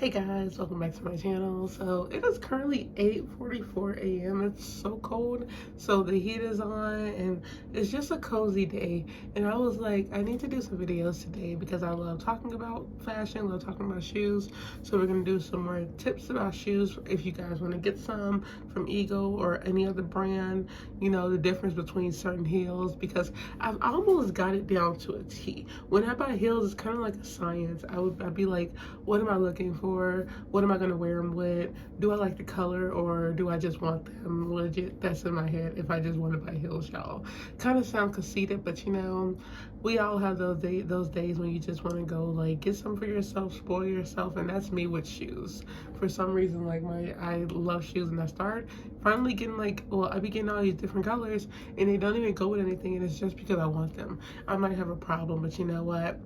Hey guys, welcome back to my channel. So it is currently 8:44 a.m. It's so cold, so the heat is on and it's just a cozy day. And I was like, I need to do some videos today because I love talking about fashion, love talking about shoes. So we're gonna do some more tips about shoes if you guys want to get some from Ego or any other brand, you know, the difference between certain heels, because I've almost got it down to a T. When I buy heels, it's kind of like a science. I'd be like, what am I looking for? What am I gonna wear them with? Do I like the color, or do I just want them legit? That's in my head. If I just want to buy heels, y'all. Kind of sound conceited, but you know, we all have those days when you just want to go like get some for yourself, spoil yourself, and that's me with shoes. For some reason, like I love shoes, and I start finally getting like, well, I be getting all these different colors, and they don't even go with anything, and it's just because I want them. I might have a problem, but you know what?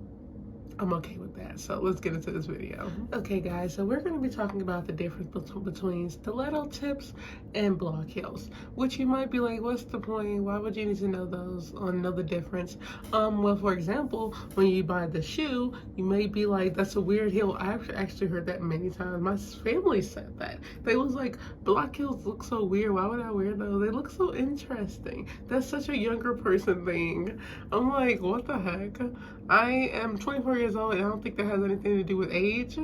I'm okay with that. So let's get into this video. Okay guys, so we're going to be talking about the difference between stiletto tips and block heels, which you might be like, what's the point? Why would you need to know those or know the difference? Well, for example, when you buy the shoe, you may be like, that's a weird heel. I've actually heard that many times. My family said that. They was like, block heels look so weird. Why would I wear those? They look so interesting. That's such a younger person thing. I'm like, what the heck? I am 24 years old, and I don't think that has anything to do with age.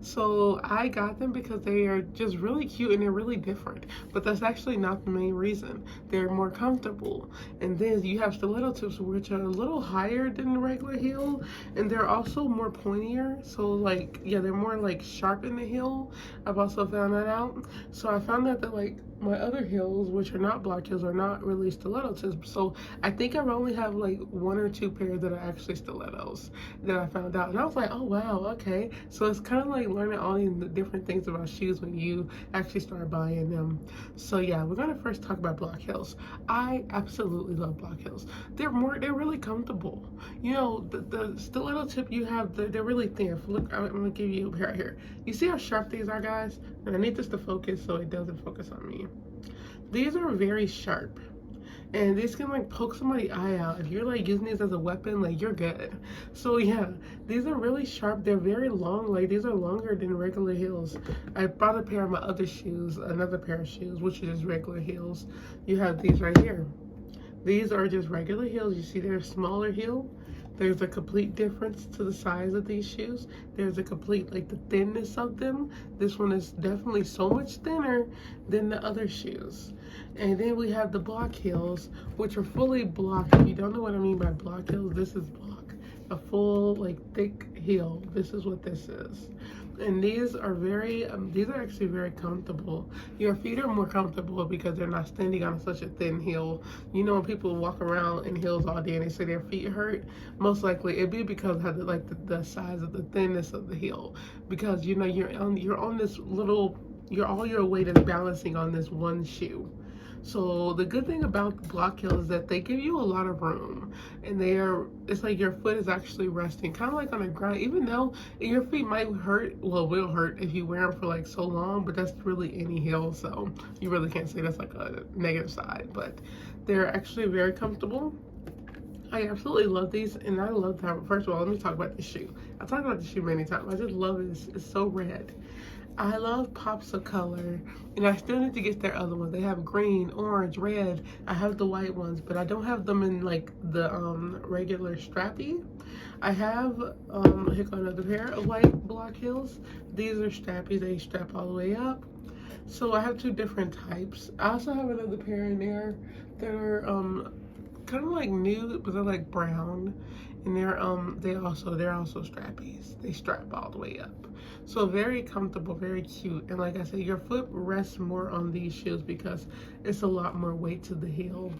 So I got them because they are just really cute and they're really different. But that's actually not the main reason. They're more comfortable. And then you have stiletto tips, which are a little higher than the regular heel, and they're also more pointier. So like, yeah, they're more like sharp in the heel. I've also found that out. So I found out that like my other heels, which are not block heels, are not really stiletto tips. So I think I only have like one or two pairs that are actually stilettos that I found out. And I was like, oh wow, okay. So it's kind of like learning all these different things about shoes when you actually start buying them. So yeah, we're gonna first talk about block heels. I absolutely love block heels. They're really comfortable. You know, the stiletto tip you have, they're really thin. Look, I'm gonna give you right here. You see how sharp these are, guys? And I need this to focus so it doesn't focus on me. These are very sharp, and these can like poke somebody's eye out. If you're like using these as a weapon, like you're good. So yeah, these are really sharp. They're very long. Like these are longer than regular heels. I bought a pair of my other shoes, another pair of shoes, which is regular heels. You have these right here. These are just regular heels. You see they're a smaller heel. There's a complete difference to the size of these shoes. There's a complete, like the thinness of them. This one is definitely so much thinner than the other shoes. And then we have the block heels, which are fully blocked. If you don't know what I mean by block heels, this is block. A full, like thick heel. This is what this is. And these are actually very comfortable. Your feet are more comfortable because they're not standing on such a thin heel. You know, when people walk around in heels all day and they say their feet hurt, most likely it'd be because of the size of the thinness of the heel. Because you know you're on this little, all your weight is balancing on this one shoe. So the good thing about the block heels is that they give you a lot of room, and it's like your foot is actually resting kind of like on the ground, even though your feet might hurt, well, will hurt if you wear them for like so long, but that's really any heel, so you really can't say that's like a negative side. But they're actually very comfortable. I absolutely love these, and I love that. First of all, let me talk about the shoe. I talked about the shoe many times. I just love it. It's so red. I love pops of color, and I still need to get their other ones. They have green, orange, red. I have the white ones, but I don't have them in like the regular strappy. I have here go another pair of white block heels. These are strappy. They strap all the way up. So I have two different types. I also have another pair in there that are kind of like nude, but they're like brown, and they're also strappies. They strap all the way up, so very comfortable, very cute. And like I said, your foot rests more on these shoes because it's a lot more weight to the heel.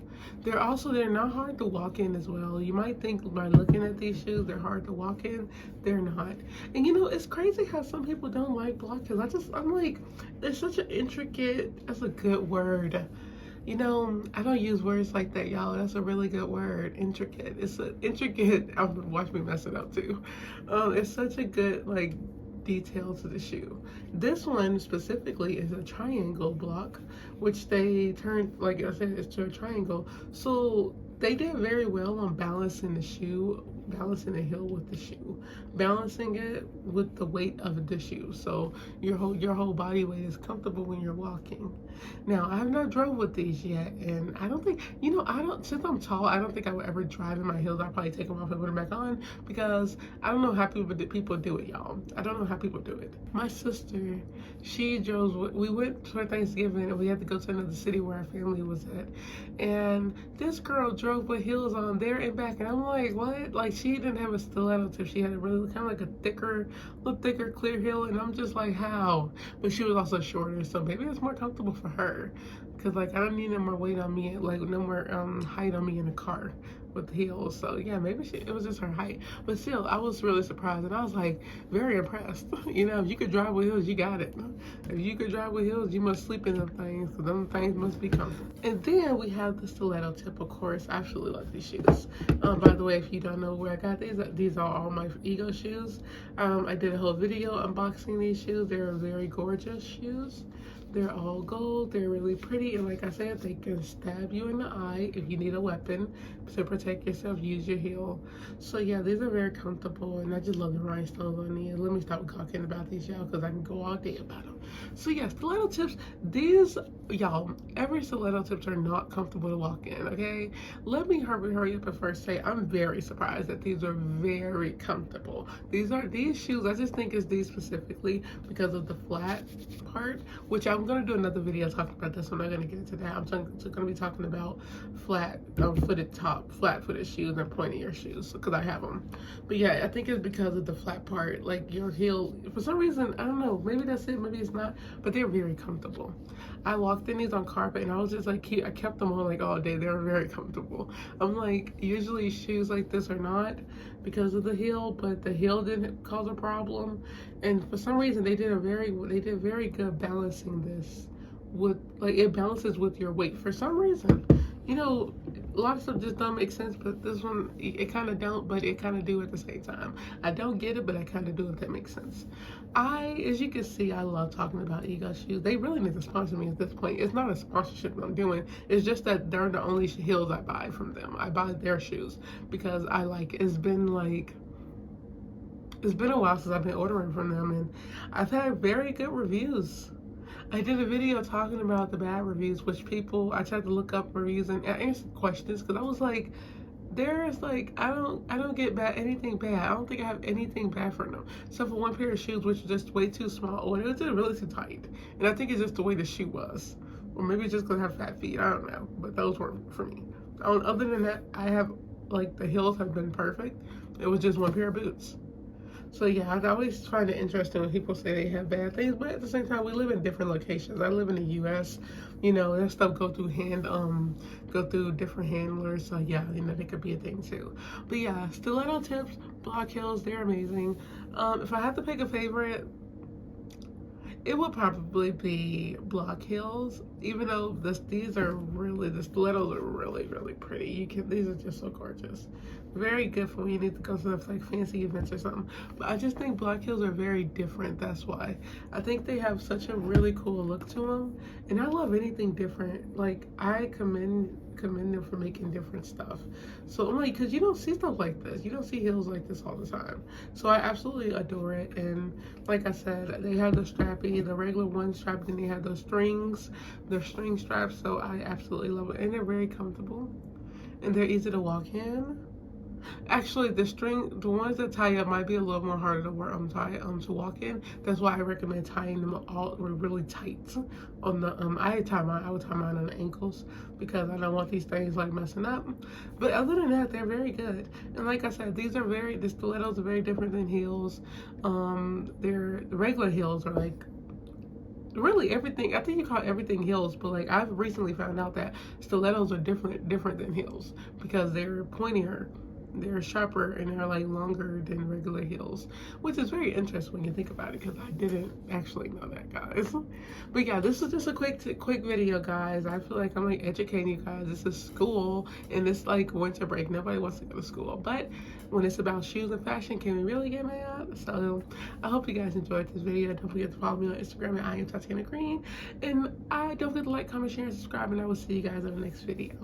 They're not hard to walk in as well. You might think by looking at these shoes they're hard to walk in. They're not. And you know, it's crazy how some people don't like block heels. I'm like, it's such an intricate, that's a good word. You know, I don't use words like that, y'all. That's a really good word, intricate. It's an intricate, watch me mess it up too. It's such a good, like, detail to the shoe. This one specifically is a triangle block, which they turned, like I said, it's to a triangle. So they did very well on balancing the shoe balancing the heel with the shoe, balancing it with the weight of the shoe, so your whole body weight is comfortable when you're walking. Now, I have not drove with these yet, and I don't think, I don't, since I'm tall, I don't think I would ever drive in my heels. I'll probably take them off and put them back on, because I don't know how people do it, y'all. I don't know how people do it. My sister, she drove, we went for Thanksgiving, and we had to go to another city where our family was at, and this girl drove with heels on there and back, and I'm like, what? Like, she didn't have a stiletto tip. She had a really kind of like a little thicker, clear heel, and I'm just like, how? But she was also shorter, so maybe it's more comfortable for her, because like I don't need no more weight on me, like no more height on me in the car with the heels. So yeah, maybe it was just her height, but still I was really surprised, and I was like very impressed. If you could drive with heels, you got it. If you could drive with heels, you must sleep in them things, because them things must be comfortable. And then we have the stiletto tip, of course. I absolutely love these shoes. By the way, if you don't know where I got these are all my Ego shoes. I did a whole video unboxing these shoes. They're very gorgeous shoes. They're all gold, they're really pretty, and like I said, they can stab you in the eye if you need a weapon to protect yourself. Use your heel. So yeah, these are very comfortable, and I just love the rhinestones on these. Let me stop talking about these, y'all, because I can go all day about them. So yeah, stiletto tips, these, y'all, every stiletto tips are not comfortable to walk in, okay? Let me hurry up and first say I'm very surprised that these are very comfortable. These shoes, I just think it's these specifically because of the flat part, which I'm going to do another video talking about this. I'm not going to get into that. I'm going to be talking about flat-footed shoes and pointier shoes, because I have them. But yeah, I think it's because of the flat part. Like your heel, for some reason, I don't know, maybe that's it, maybe it's not, but they're very comfortable. I walked in these on carpet, and I was just like, I kept them on like all day. They were very comfortable. I'm like, usually shoes like this are not because of the heel, but the heel didn't cause a problem, and for some reason they did very good balancing this with, like, it balances with your weight for some reason. A lot of stuff just don't make sense, but this one, it kind of don't, but it kind of do at the same time. I don't get it, but I kind of do, if that makes sense. As you can see, I love talking about Ego shoes. They really need to sponsor me at this point. It's not a sponsorship I'm doing. It's just that they're the only heels I buy from them. I buy their shoes because I like it. It's been a while since I've been ordering from them, and I've had very good reviews. I did a video talking about the bad reviews, which I tried to look up reviews and answer questions, because I was like, I don't get anything bad. I don't think I have anything bad for them, except for one pair of shoes, which was just way too small, or it was just really too tight. And I think it's just the way the shoe was, or maybe it's just because I have fat feet. I don't know, but those weren't for me. Other than that, I have, like, the heels have been perfect. It was just one pair of boots. So yeah, I always find it interesting when people say they have bad things, but at the same time, we live in different locations. I live in the U.S. That stuff go through different handlers. So yeah, they could be a thing too. But yeah, stiletto tips, block heels, they're amazing. If I had to pick a favorite, it would probably be block heels, even though the stilettos are really, really pretty. These are just so gorgeous. Very good for when you need to go to like fancy events or something. But I just think block heels are very different. That's why I think they have such a really cool look to them, and I love anything different. Like, I commend them for making different stuff. So I'm like, because you don't see stuff like this, you don't see heels like this all the time. So I absolutely adore it. And like I said, they have the strappy, the regular one strap, and they have those string straps. So I absolutely love it, and they're very comfortable, and they're easy to walk in. Actually, the ones that tie up might be a little more harder to to walk in. That's why I recommend tying them all really tight on the I would tie mine on the ankles, because I don't want these things like messing up. But other than that, they're very good. And like I said, the stilettos are very different than heels. The regular heels are like really everything. I think you call everything heels, but like I've recently found out that stilettos are different than heels, because they're pointier, they're sharper, and they're like longer than regular heels, which is very interesting when you think about it, because I didn't actually know that, guys. But yeah, this is just a quick video, guys. I feel like I'm like educating you guys. This is school, and it's like winter break. Nobody wants to go to school, but when it's about shoes and fashion, can we really get mad? So I hope you guys enjoyed this video. Don't forget to follow me on Instagram at IamTatianaGreen, and don't forget to like, comment, share, and subscribe, and I will see you guys in the next video.